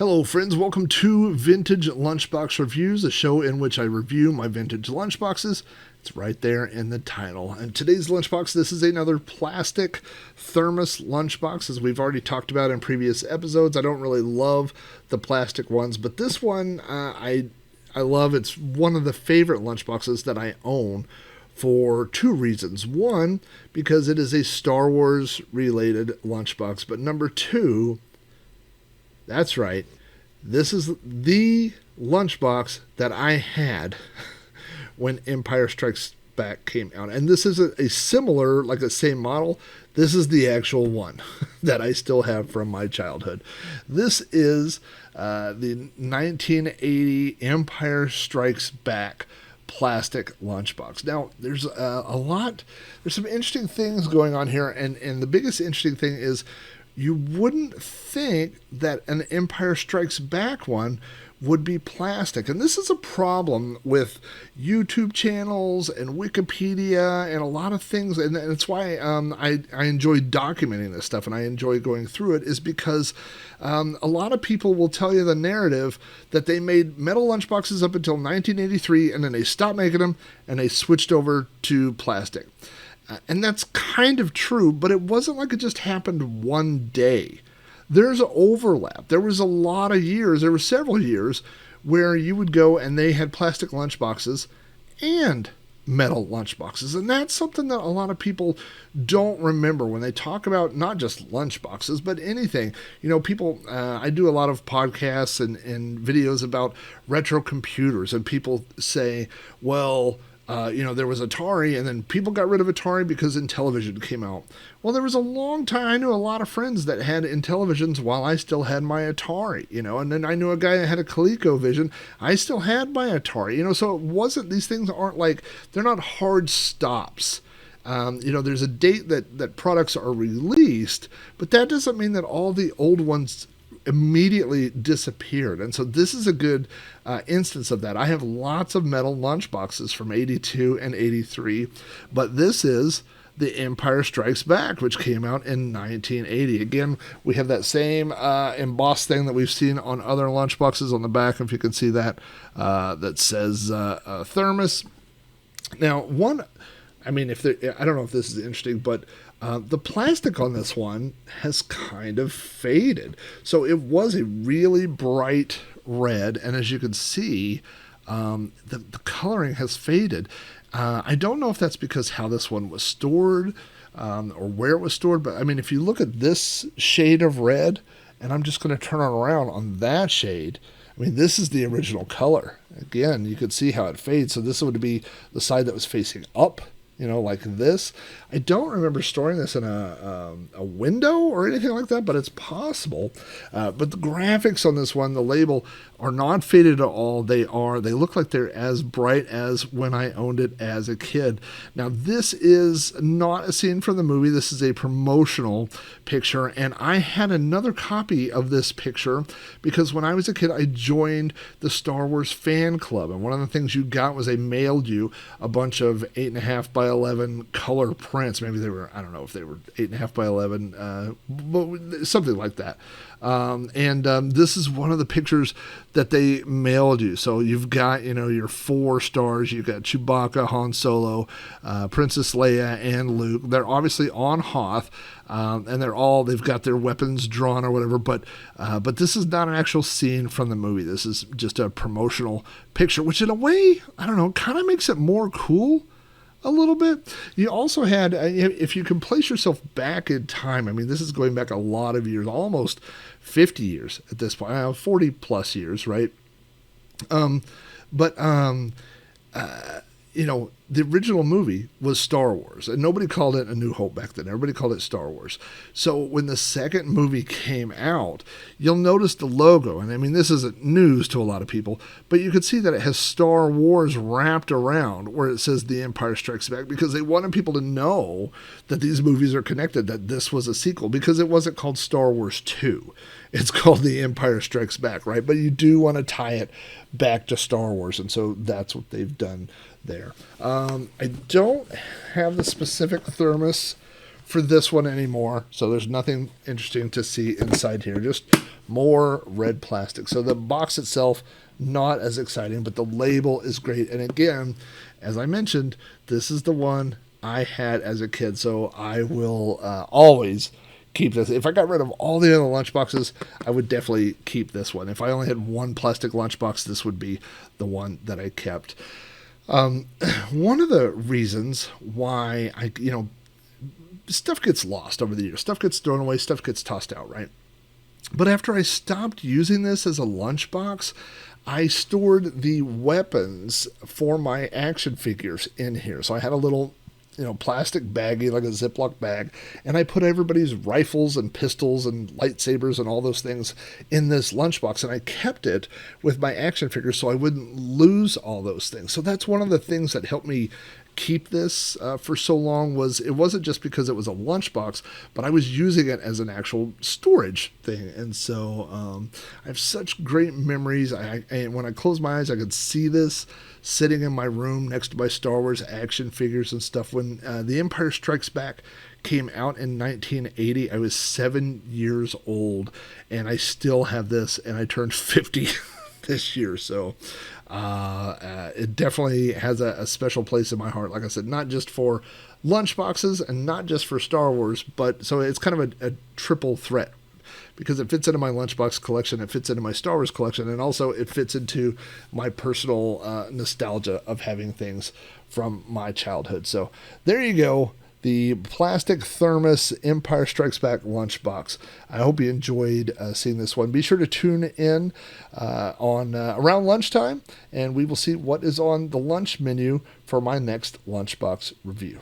Hello friends, welcome to Vintage Lunchbox Reviews, a show in which I review my vintage lunchboxes. It's right there in the title. And today's lunchbox, this is another plastic thermos lunchbox, as we've already talked about in previous episodes. I don't really love the plastic ones, but this one I love. It's one of the favorite lunchboxes that I own for two reasons. One, because it is a Star Wars related lunchbox, but number two, that's right, this is the lunchbox that I had when Empire Strikes Back came out. And this is a similar, like the same model. This is the actual one that I still have from my childhood. This is the 1980 Empire Strikes Back plastic lunchbox. Now, there's there's some interesting things going on here, and the biggest interesting thing is you wouldn't think that an Empire Strikes Back one would be plastic. And this is a problem with YouTube channels and Wikipedia and a lot of things. And it's why I enjoy documenting this stuff and I enjoy going through it, is because a lot of people will tell you the narrative that they made metal lunchboxes up until 1983 and then they stopped making them and they switched over to plastic. And that's kind of true, but it wasn't like it just happened one day. There's overlap. There was a lot of years, there were several years, where you would go and they had plastic lunchboxes and metal lunchboxes. And that's something that a lot of people don't remember when they talk about not just lunchboxes, but anything. You know, people, I do a lot of podcasts and videos about retro computers, and people say, well, there was Atari, and then people got rid of Atari because Intellivision came out. Well, there was a long time, I knew a lot of friends that had Intellivisions while I still had my Atari, and then I knew a guy that had a ColecoVision. I still had my Atari, so it wasn't, these things aren't like, they're not hard stops. There's a date that products are released, but that doesn't mean that all the old ones immediately disappeared. And so this is a good instance of that. I have lots of metal lunchboxes from 82 and 83, but this is the Empire Strikes Back, which came out in 1980. Again, we have that same embossed thing that we've seen on other lunchboxes on the back, if you can see that, that says thermos. Now, I don't know if this is interesting, but the plastic on this one has kind of faded. So it was a really bright red, and as you can see, the coloring has faded. I don't know if that's because how this one was stored or where it was stored, but if you look at this shade of red, and I'm just going to turn it around on that shade, this is the original color. Again, you could see how it fades. So this would be the side that was facing up, like this. I don't remember storing this in a window or anything like that, but it's possible. But the graphics on this one, the label, are not faded at all. They look like they're as bright as when I owned it as a kid. Now, this is not a scene from the movie. This is a promotional picture, and I had another copy of this picture because when I was a kid, I joined the Star Wars fan club, and one of the things you got was they mailed you a bunch of 8.5 by 11 color prints. Maybe they were, I don't know if they were 8.5 by 11, but something like that. This is one of the pictures that they mailed you. So you've got, your 4 stars. You've got Chewbacca, Han Solo, Princess Leia, and Luke. They're obviously on Hoth, and they've got their weapons drawn or whatever. But this is not an actual scene from the movie. This is just a promotional picture, which in a way, I don't know, kind of makes it more cool. A little bit. You also had, if you can place yourself back in time, this is going back a lot of years, almost 50 years at this point, 40 plus years, right? The original movie was Star Wars, and nobody called it A New Hope back then. Everybody called it Star Wars. So when the second movie came out, you'll notice the logo, and this isn't news to a lot of people, but you could see that it has Star Wars wrapped around where it says The Empire Strikes Back, because they wanted people to know that these movies are connected, that this was a sequel, because it wasn't called Star Wars 2. It's called The Empire Strikes Back, right? But you do want to tie it back to Star Wars, and so that's what they've done there. I don't have the specific thermos for this one anymore. So there's nothing interesting to see inside here. Just more red plastic. So the box itself, not as exciting, but the label is great. And again, as I mentioned, this is the one I had as a kid. So I will always keep this. If I got rid of all the other lunchboxes, I would definitely keep this one. If I only had one plastic lunchbox, this would be the one that I kept. One of the reasons why stuff gets lost over the years, stuff gets thrown away, stuff gets tossed out, right? But after I stopped using this as a lunchbox, I stored the weapons for my action figures in here. So I had a little plastic baggie, like a Ziploc bag, and I put everybody's rifles and pistols and lightsabers and all those things in this lunchbox, and I kept it with my action figures so I wouldn't lose all those things. So that's one of the things that helped me keep this for so long. It wasn't just because it was a lunchbox, but I was using it as an actual storage thing. And so I have such great memories. When I close my eyes, I could see this sitting in my room next to my Star Wars action figures and stuff. When The Empire Strikes Back came out in 1980, I was 7 years old, and I still have this, and I turned 50 this year. So it definitely has a special place in my heart. Like I said, not just for lunchboxes and not just for Star Wars, but so it's kind of a triple threat, because it fits into my lunchbox collection, it fits into my Star Wars collection, and also it fits into my personal nostalgia of having things from my childhood. So there you go. The plastic thermos Empire Strikes Back lunchbox. I hope you enjoyed seeing this one. Be sure to tune in on around lunchtime, and we will see what is on the lunch menu for my next lunchbox review.